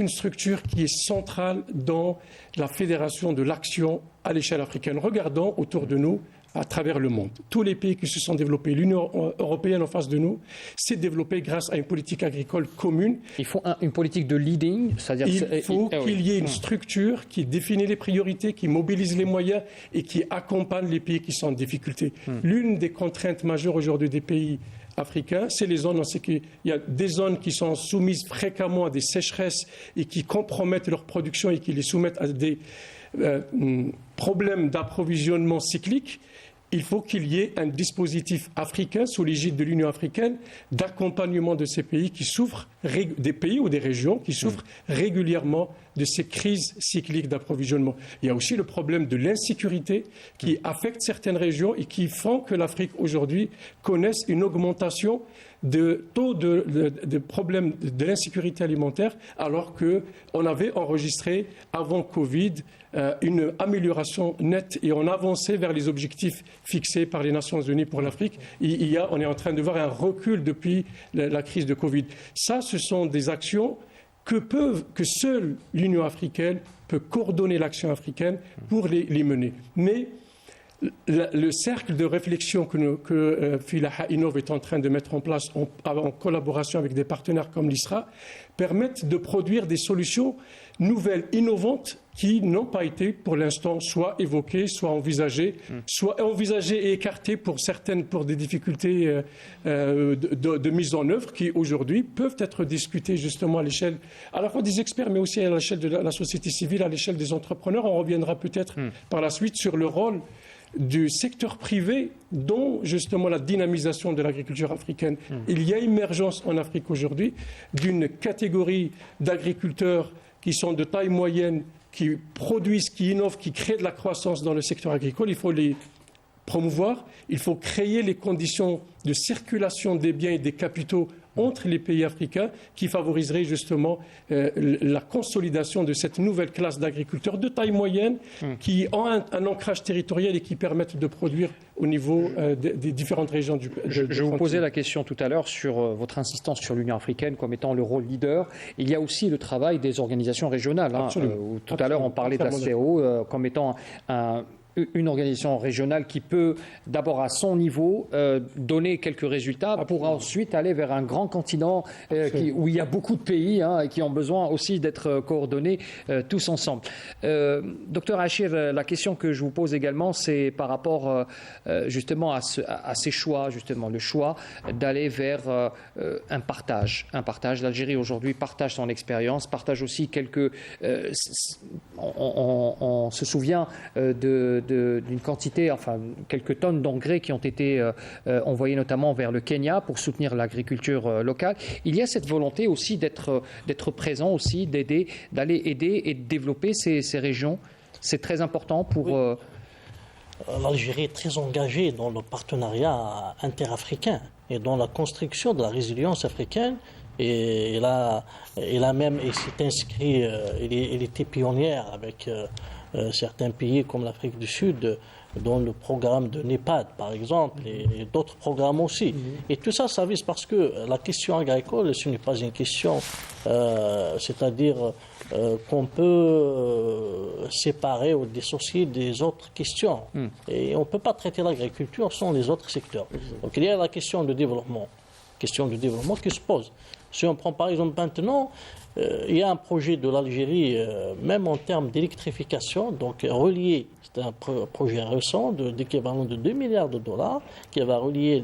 structure qui est centrale dans la fédération de l'action à l'échelle africaine. Regardons autour de nous, à travers le monde. Tous les pays qui se sont développés, l'Union européenne en face de nous, s'est développée grâce à une politique agricole commune. Il faut une politique de leading, c'est-à-dire il faut qu'il y ait une structure qui définit les priorités, qui mobilise les moyens et qui accompagne les pays qui sont en difficulté. L'une des contraintes majeures aujourd'hui des pays africains, c'est les zones, il y a des zones qui sont soumises fréquemment à des sécheresses et qui compromettent leur production et qui les soumettent à des problèmes d'approvisionnement cyclique. Il faut qu'il y ait un dispositif africain sous l'égide de l'Union africaine d'accompagnement de ces pays qui souffrent, des pays ou des régions qui souffrent régulièrement de ces crises cycliques d'approvisionnement. Il y a aussi le problème de l'insécurité qui affecte certaines régions et qui font que l'Afrique aujourd'hui connaisse une augmentation de taux de problèmes de l'insécurité alimentaire, alors qu'on avait enregistré avant Covid une amélioration nette et on avançait vers les objectifs fixés par les Nations Unies pour l'Afrique. On est en train de voir un recul depuis la crise de Covid. Ça, ce sont des actions que seule l'Union africaine peut coordonner l'action africaine pour les mener. Mais le cercle de réflexion que Philaha Innov est en train de mettre en place en collaboration avec des partenaires comme l'ISRA permettent de produire des solutions nouvelles, innovantes, qui n'ont pas été pour l'instant soit évoquées, soit envisagées et écartées pour des difficultés de mise en œuvre qui aujourd'hui peuvent être discutées justement à l'échelle à la fois des experts mais aussi à l'échelle de la société civile, à l'échelle des entrepreneurs. On reviendra peut-être par la suite sur le rôle du secteur privé dont justement la dynamisation de l'agriculture africaine. Il y a émergence en Afrique aujourd'hui d'une catégorie d'agriculteurs qui sont de taille moyenne, qui produisent, qui innovent, qui créent de la croissance dans le secteur agricole. Il faut les promouvoir, il faut créer les conditions de circulation des biens et des capitaux entre les pays africains qui favoriseraient justement la consolidation de cette nouvelle classe d'agriculteurs de taille moyenne qui ont un ancrage territorial et qui permettent de produire au niveau des différentes régions du Je vous posais la question tout à l'heure sur votre insistance sur l'Union africaine comme étant le rôle leader. Il y a aussi le travail des organisations régionales. Tout à l'heure, on parlait d'ACEO comme étant une organisation régionale qui peut d'abord à son niveau donner quelques résultats pour ensuite aller vers un grand continent où il y a beaucoup de pays qui ont besoin aussi d'être coordonnés tous ensemble. Docteur Achir, la question que je vous pose également, c'est par rapport justement à ces choix, justement, le choix d'aller vers un partage. L'Algérie aujourd'hui partage son expérience, partage aussi quelques... on se souvient d'une quantité, enfin quelques tonnes d'engrais qui ont été envoyés notamment vers le Kenya pour soutenir l'agriculture locale. Il y a cette volonté aussi d'être présent aussi, d'aller aider et de développer ces régions. C'est très important pour... Oui. L'Algérie est très engagée dans le partenariat interafricain et dans la construction de la résilience africaine. Et elle s'est inscrite, elle était pionnière avec certains pays comme l'Afrique du Sud, dans le programme de NEPAD, par exemple, et d'autres programmes aussi. Et tout ça, ça vise parce que la question agricole, ce n'est pas une question, c'est-à-dire qu'on peut séparer ou dissocier des autres questions. Et on ne peut pas traiter l'agriculture sans les autres secteurs. Donc il y a la question de développement qui se pose. Si on prend par exemple maintenant, il y a un projet de l'Algérie, même en termes d'électrification, donc relié, c'est un projet récent d'équivalent de 2 milliards de dollars, qui va relier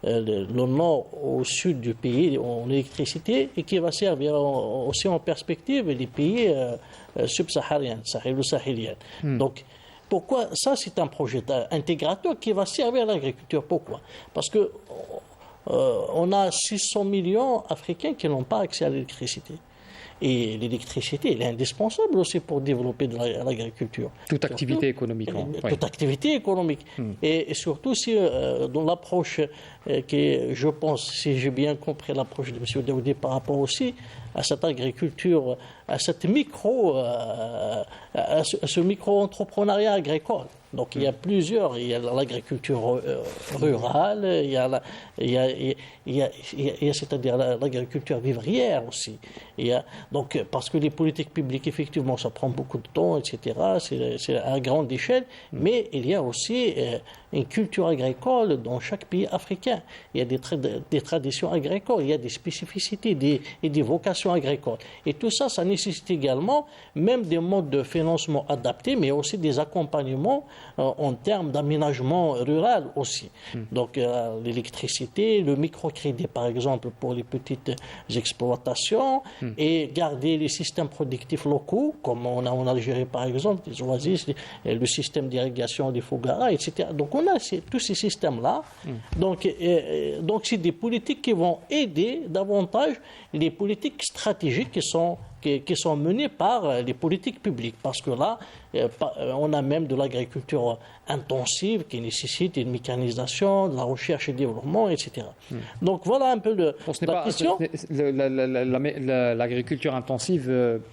le nord au sud du pays en électricité et qui va servir aussi en perspective les pays subsahariens, sahélo-sahéliens. Donc, pourquoi ça, c'est un projet intégrateur qui va servir à l'agriculture. Pourquoi? Parce que on a 600 millions d'Africains qui n'ont pas accès à l'électricité. Et l'électricité, elle est indispensable aussi pour développer de l'agriculture. Toute activité économique. Toute activité économique. Et surtout si, dans l'approche qui, je pense, si j'ai bien compris l'approche de M. Daoudi par rapport aussi à cette agriculture, à ce micro-entrepreneuriat agricole. Donc il y a plusieurs, il y a l'agriculture rurale, il y a c'est-à-dire l'agriculture vivrière aussi. Donc parce que les politiques publiques, effectivement, ça prend beaucoup de temps, etc. C'est à grande échelle, mais il y a aussi une culture agricole dans chaque pays africain. Il y a des traditions agricoles, il y a des spécificités et des vocations agricoles. Et tout ça, ça nécessite également même des modes de financement adaptés, mais aussi des accompagnements en termes d'aménagement rural aussi. Donc l'électricité, le microcrédit par exemple pour les petites exploitations et garder les systèmes productifs locaux, comme on a en Algérie par exemple, les oasis, le système d'irrigation des Fougara, etc. Donc on a tous ces systèmes-là. Donc c'est des politiques qui vont aider davantage les politiques stratégiques qui sont menées par les politiques publiques. Parce que là, on a même de l'agriculture intensive qui nécessite une mécanisation, de la recherche et développement, etc. Donc voilà un peu la question. L'agriculture intensive,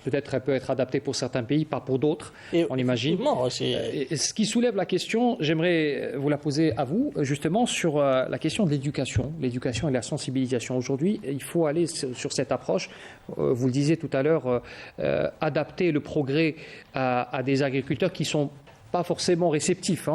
peut-être elle peut être adaptée pour certains pays, pas pour d'autres, on imagine. Ce qui soulève la question, j'aimerais vous la poser à vous, justement, sur la question de l'éducation et la sensibilisation. Aujourd'hui, il faut aller sur cette approche, vous le disiez tout à l'heure, adapter le progrès à des agriculteurs qui sont pas forcément réceptifs,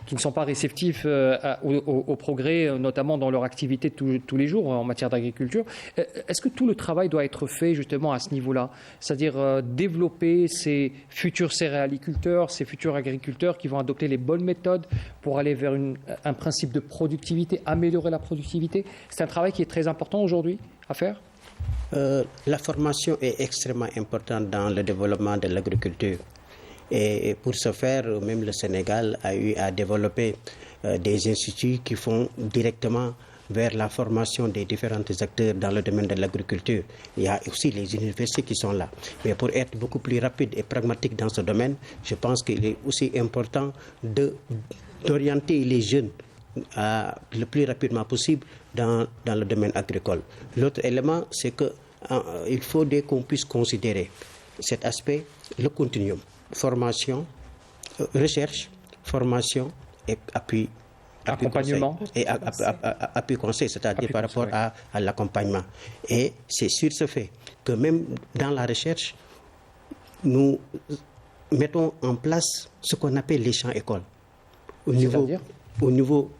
qui ne sont pas réceptifs au progrès, notamment dans leur activité de tous les jours en matière d'agriculture. Est-ce que tout le travail doit être fait justement à ce niveau-là? C'est-à-dire développer ces futurs céréaliculteurs, ces futurs agriculteurs qui vont adopter les bonnes méthodes pour aller vers un principe de productivité, améliorer la productivité? C'est un travail qui est très important aujourd'hui à faire? La formation est extrêmement importante dans le développement de l'agriculture. Et pour ce faire, même le Sénégal a eu à développer des instituts qui font directement vers la formation des différents acteurs dans le domaine de l'agriculture. Il y a aussi les universités qui sont là. Mais pour être beaucoup plus rapide et pragmatique dans ce domaine, je pense qu'il est aussi important d'orienter les jeunes le plus rapidement possible dans le domaine agricole. L'autre élément, c'est qu'il faut dès qu'on puisse considérer cet aspect, le continuum. Formation, recherche, formation et appui. Accompagnement. Et appui conseil, c'est-à-dire par rapport à l'accompagnement. Et c'est sur ce fait que même dans la recherche, nous mettons en place ce qu'on appelle les champs écoles. au niveau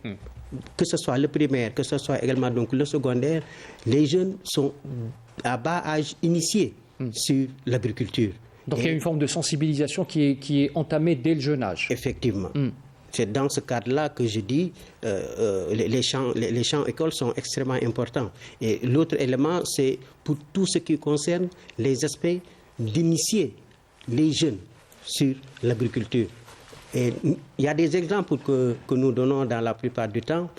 que ce soit le primaire, que ce soit également donc le secondaire, les jeunes sont à bas âge initiés sur l'agriculture. Donc il y a une forme de sensibilisation qui est entamée dès le jeune âge. Effectivement. C'est dans ce cadre-là que je dis les champs écoles sont extrêmement importants. Et l'autre élément, c'est pour tout ce qui concerne les aspects d'initier les jeunes sur l'agriculture. Et il y a des exemples que nous donnons dans la plupart du temps.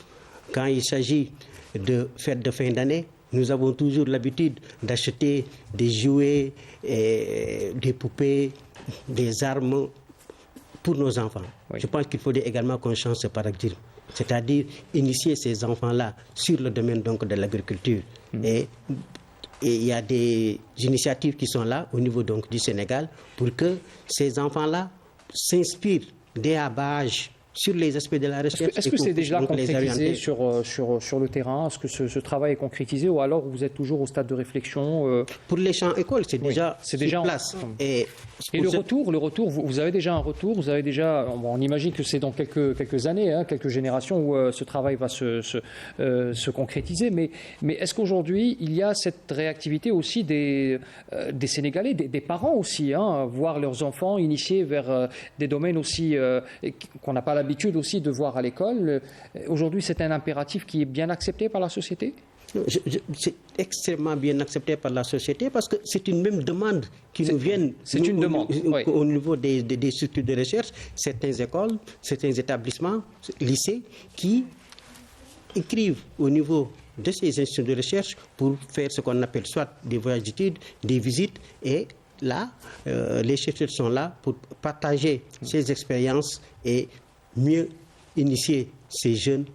Quand il s'agit de fêtes de fin d'année, nous avons toujours l'habitude d'acheter des jouets, des poupées, des armes pour nos enfants. Je pense qu'il faudrait également qu'on change ce paradigme, c'est-à-dire initier ces enfants-là sur le domaine donc de l'agriculture. Et il y a des initiatives qui sont là au niveau donc du Sénégal pour que ces enfants-là s'inspirent dès à bas âge sur les aspects de la recherche. Est-ce que c'est déjà concrétisé sur le terrain? Est-ce que ce travail est concrétisé ou alors vous êtes toujours au stade de réflexion? Pour les champs écoles, c'est déjà en place. Et le retour, vous avez déjà un retour? Vous avez déjà, on imagine que c'est dans quelques années, quelques générations où ce travail va se concrétiser. Mais est-ce qu'aujourd'hui il y a cette réactivité aussi des Sénégalais, des parents aussi, voir leurs enfants initiés vers des domaines aussi qu'on n'a pas l'habitude aussi de voir à l'école? Aujourd'hui, c'est un impératif qui est bien accepté par la société? C'est extrêmement bien accepté par la société parce que c'est une même demande qui nous vient au niveau des structures de recherche, certaines écoles, certains établissements, lycées qui écrivent au niveau de ces institutions de recherche pour faire ce qu'on appelle soit des voyages d'études, des visites, et là, les chercheurs sont là pour partager ces expériences et mieux initier ces jeunes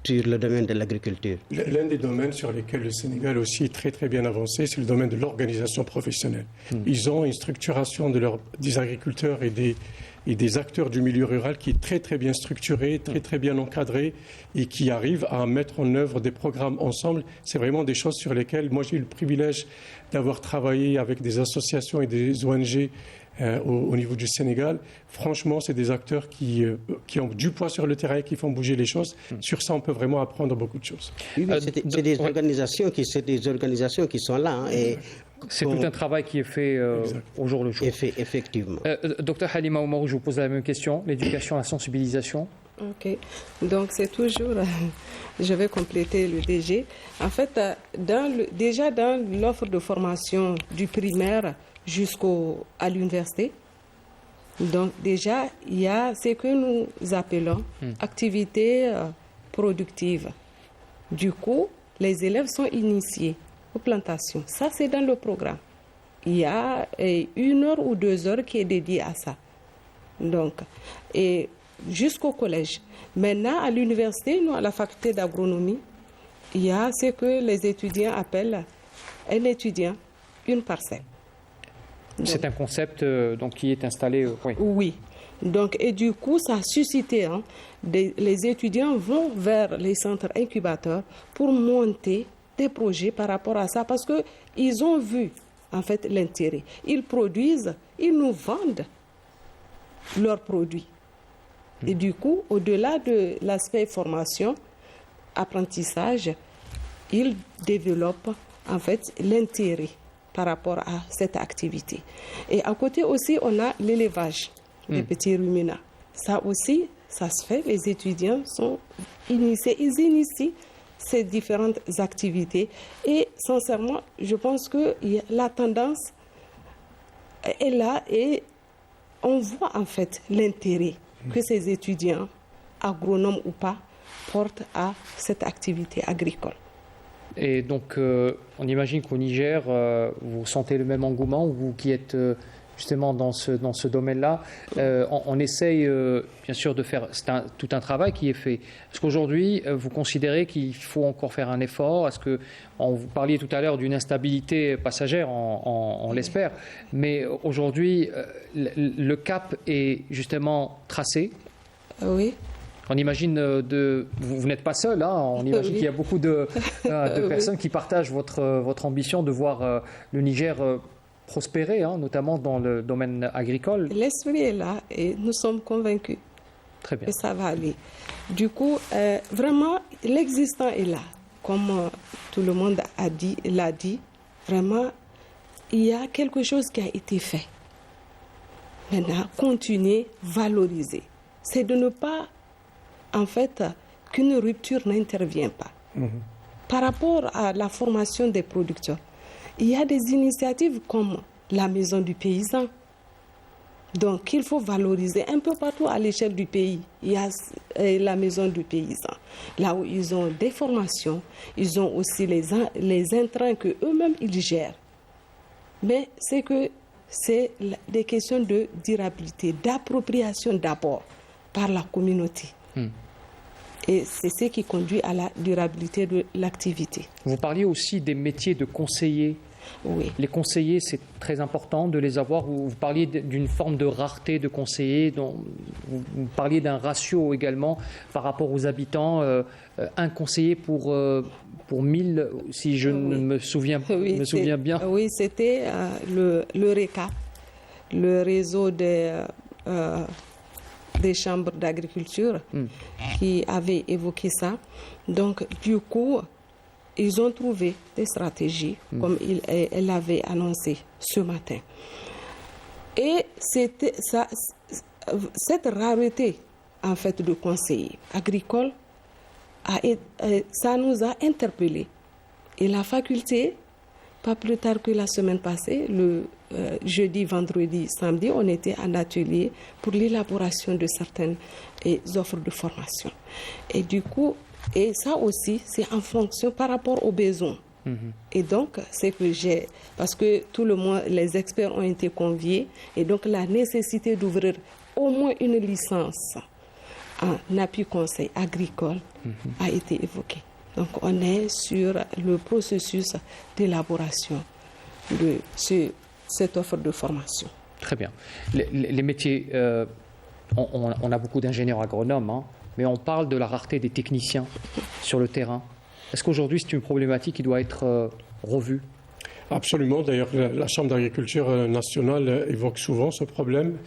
sur le domaine de l'agriculture. L'un des domaines sur lesquels le Sénégal aussi est très très bien avancé, c'est le domaine de l'organisation professionnelle. Ils ont une structuration des agriculteurs et des acteurs du milieu rural qui est très très bien structurée, très très bien encadrée et qui arrive à mettre en œuvre des programmes ensemble. C'est vraiment des choses sur lesquelles moi j'ai eu le privilège d'avoir travaillé avec des associations et des ONG au niveau du Sénégal. Franchement, c'est des acteurs qui ont du poids sur le terrain et qui font bouger les choses. Sur ça, on peut vraiment apprendre beaucoup de choses. Oui, c'est des organisations qui sont là. C'est tout un travail qui est fait au jour le jour. Effectivement. Docteur Halima Oumarou, je vous pose la même question. L'éducation, la sensibilisation. Ok. Donc, c'est toujours... je vais compléter le DG. En fait, déjà dans l'offre de formation du primaire jusqu'à l'université, donc déjà, il y a ce que nous appelons activités productives. Du coup, les élèves sont initiés aux plantations. Ça, c'est dans le programme. Il y a 1 heure ou 2 heures qui est dédiée à ça. Donc, et jusqu'au collège. Maintenant, à l'université, nous, à la faculté d'agronomie, il y a ce que les étudiants appellent un étudiant, une parcelle. C'est un concept donc, qui est installé. Oui. Donc, et du coup, ça a suscité. Les étudiants vont vers les centres incubateurs pour monter des projets par rapport à ça parce qu'ils ont vu en fait l'intérêt. Ils produisent, ils nous vendent leurs produits. Et du coup, au-delà de l'aspect formation, apprentissage, ils développent en fait l'intérêt par rapport à cette activité. Et à côté aussi, on a l'élevage des petits ruminants. Ça aussi, ça se fait. Les étudiants sont initiés, ils initient ces différentes activités. Et sincèrement, je pense que la tendance est là et on voit en fait l'intérêt que ces étudiants, agronomes ou pas, portent à cette activité agricole. Et donc, on imagine qu'au Niger, vous sentez le même engouement, vous qui êtes justement dans ce domaine-là. On essaye, bien sûr, de faire... C'est tout un travail qui est fait. Est-ce qu'aujourd'hui, vous considérez qu'il faut encore faire un effort? Est-ce que vous parliez tout à l'heure d'une instabilité passagère, on l'espère, mais aujourd'hui, le cap est justement tracé? Oui. On imagine, vous n'êtes pas seul, on imagine qu'il y a beaucoup de personnes qui partagent votre ambition de voir le Niger prospérer, notamment dans le domaine agricole. L'esprit est là et nous sommes convaincus. Très bien. que ça va aller. Du coup, vraiment, l'existant est là. Comme tout le monde l'a dit, vraiment, il y a quelque chose qui a été fait. Maintenant, continuer, valoriser. C'est de ne pas, en fait, qu'une rupture n'intervient pas. Par rapport à la formation des producteurs, il y a des initiatives comme la Maison du Paysan. Donc, il faut valoriser un peu partout à l'échelle du pays. Il y a la Maison du Paysan, là où ils ont des formations, ils ont aussi les intrants que eux-mêmes ils gèrent. Mais c'est que c'est des questions de durabilité, d'appropriation d'abord par la communauté. Et c'est ce qui conduit à la durabilité de l'activité. Vous parliez aussi des métiers de conseiller. Oui. Les conseillers, c'est très important de les avoir. Vous parliez d'une forme de rareté de conseillers. Vous parliez d'un ratio également par rapport aux habitants. Un conseiller pour 1000, si je me souviens bien. Oui, c'était le RECA, le réseau des chambres d'agriculture qui avait évoqué ça. Donc, du coup, ils ont trouvé des stratégies, comme elle l'avait annoncé ce matin. Et c'était ça, cette rareté, en fait, de conseillers agricoles, ça nous a interpellés. Et la faculté, pas plus tard que la semaine passée, le jeudi, vendredi, samedi, on était en atelier pour l'élaboration de certaines offres de formation. Et du coup, et ça aussi, c'est en fonction par rapport aux besoins. Et donc, c'est que parce que tout le monde, les experts ont été conviés, et donc la nécessité d'ouvrir au moins une licence en appui conseil agricole a été évoquée. Donc, on est sur le processus d'élaboration de cette offre de formation. Très bien. Les métiers, on a beaucoup d'ingénieurs agronomes, hein, mais on parle de la rareté des techniciens sur le terrain. Est-ce qu'aujourd'hui, c'est une problématique qui doit être revue ? Absolument. D'ailleurs, la Chambre d'agriculture nationale évoque souvent ce problème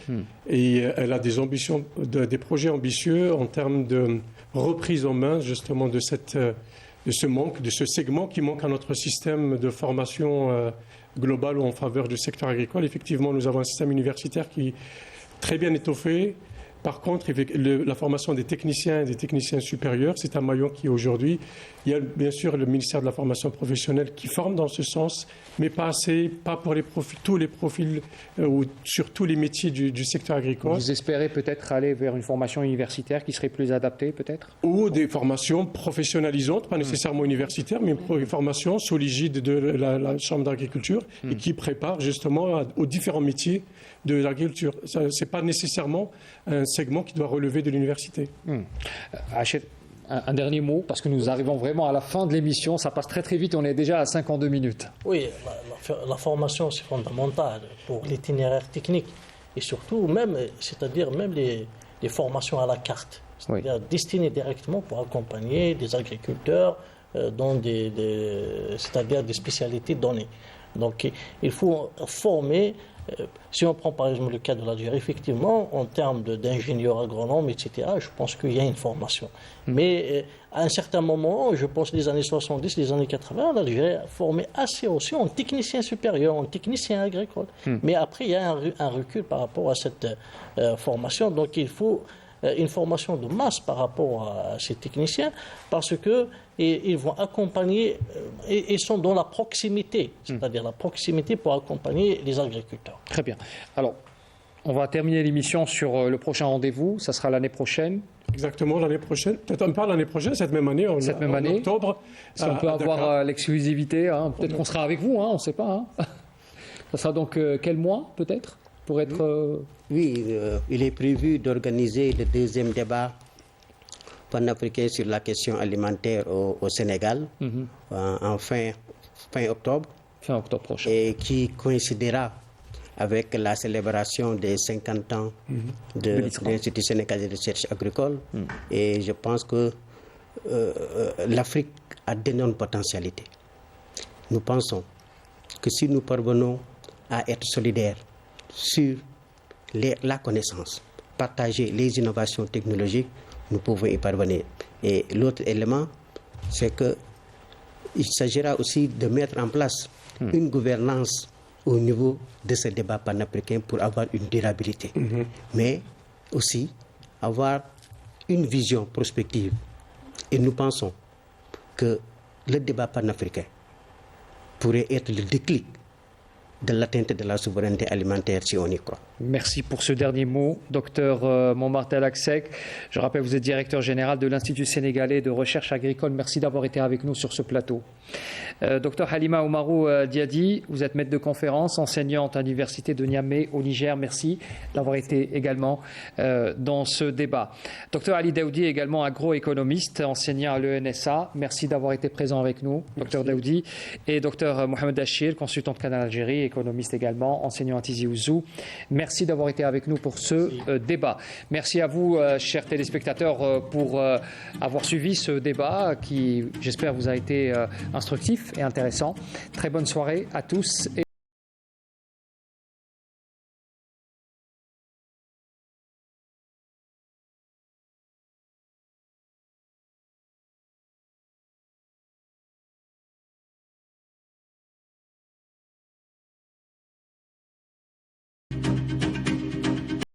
et elle a des ambitions, des projets ambitieux en termes de reprise en main justement de ce manque, de ce segment qui manque à notre système de formation globale en faveur du secteur agricole. Effectivement, nous avons un système universitaire qui est très bien étoffé. Par contre, la formation des techniciens et des techniciens supérieurs, c'est un maillon qui aujourd'hui, il y a bien sûr le ministère de la formation professionnelle qui forme dans ce sens, mais pas assez, pas pour tous les profils ou sur tous les métiers du secteur agricole. Vous espérez peut-être aller vers une formation universitaire qui serait plus adaptée peut-être ? Ou des formations professionnalisantes, pas nécessairement universitaires, mais une formation sous l'égide de la Chambre d'agriculture et qui prépare justement aux différents métiers de l'agriculture. Ce n'est pas nécessairement un segment qui doit relever de l'université. Achète un dernier mot, parce que nous arrivons vraiment à la fin de l'émission. Ça passe très très vite, on est déjà à 52 minutes. Oui, la formation, c'est fondamental pour l'itinéraire technique. Et surtout, c'est-à-dire même les formations à la carte. C'est-à-dire destinées directement pour accompagner des agriculteurs dans c'est-à-dire des spécialités données. Donc, il faut former. Si on prend par exemple le cas de l'Algérie, effectivement, en termes d'ingénieurs agronomes, etc., je pense qu'il y a une formation. Mais à un certain moment, je pense les années 70, les années 80, l'Algérie a formé assez aussi en techniciens supérieurs, en techniciens agricoles. Mais après, il y a un recul par rapport à cette formation. Donc il faut une formation de masse par rapport à ces techniciens parce qu'ils vont accompagner, ils sont dans la proximité, c'est-à-dire la proximité pour accompagner les agriculteurs. Très bien. Alors, on va terminer l'émission sur le prochain rendez-vous, ça sera l'année prochaine. Exactement, l'année prochaine. Peut-être pas l'année prochaine, cette même année, en octobre. Est-ce qu'on peut avoir l'exclusivité, hein, peut-être qu'on sera avec vous, hein, on ne sait pas. Hein. Ça sera donc quel mois, peut-être, pour être... Oui, il est prévu d'organiser le deuxième débat panafricain sur la question alimentaire au Sénégal en fin octobre. Fin octobre prochain. Et qui coïncidera avec la célébration des 50 ans de l'Institut sénégalais de recherche agricole. Et je pense que l'Afrique a d'énormes potentialités. Nous pensons que si nous parvenons à être solidaires sur la connaissance, partager les innovations technologiques, nous pouvons y parvenir. Et l'autre élément, c'est qu'il s'agira aussi de mettre en place une gouvernance au niveau de ce débat panafricain pour avoir une durabilité. Mais aussi avoir une vision prospective. Et nous pensons que le débat panafricain pourrait être le déclic de l'atteinte de la souveraineté alimentaire si on y croit. Merci pour ce dernier mot, docteur Montmartel Aksek. Je rappelle, vous êtes directeur général de l'Institut sénégalais de recherche agricole. Merci d'avoir été avec nous sur ce plateau. Docteur Halima Oumarou Diadi, vous êtes maître de conférence, enseignante à l'université de Niamey au Niger. Merci d'avoir été également dans ce débat. Docteur Ali Daoudi, également agroéconomiste, enseignant à l'ENSA. Merci d'avoir été présent avec nous, docteur Daoudi. Et docteur Mohamed Achir, consultant de Canal Algérie, économiste également, enseignant à Tizi Ouzou. Merci d'avoir été avec nous pour ce débat. Merci à vous, chers téléspectateurs, pour avoir suivi ce débat qui, j'espère, vous a été instructif et intéressant. Très bonne soirée à tous.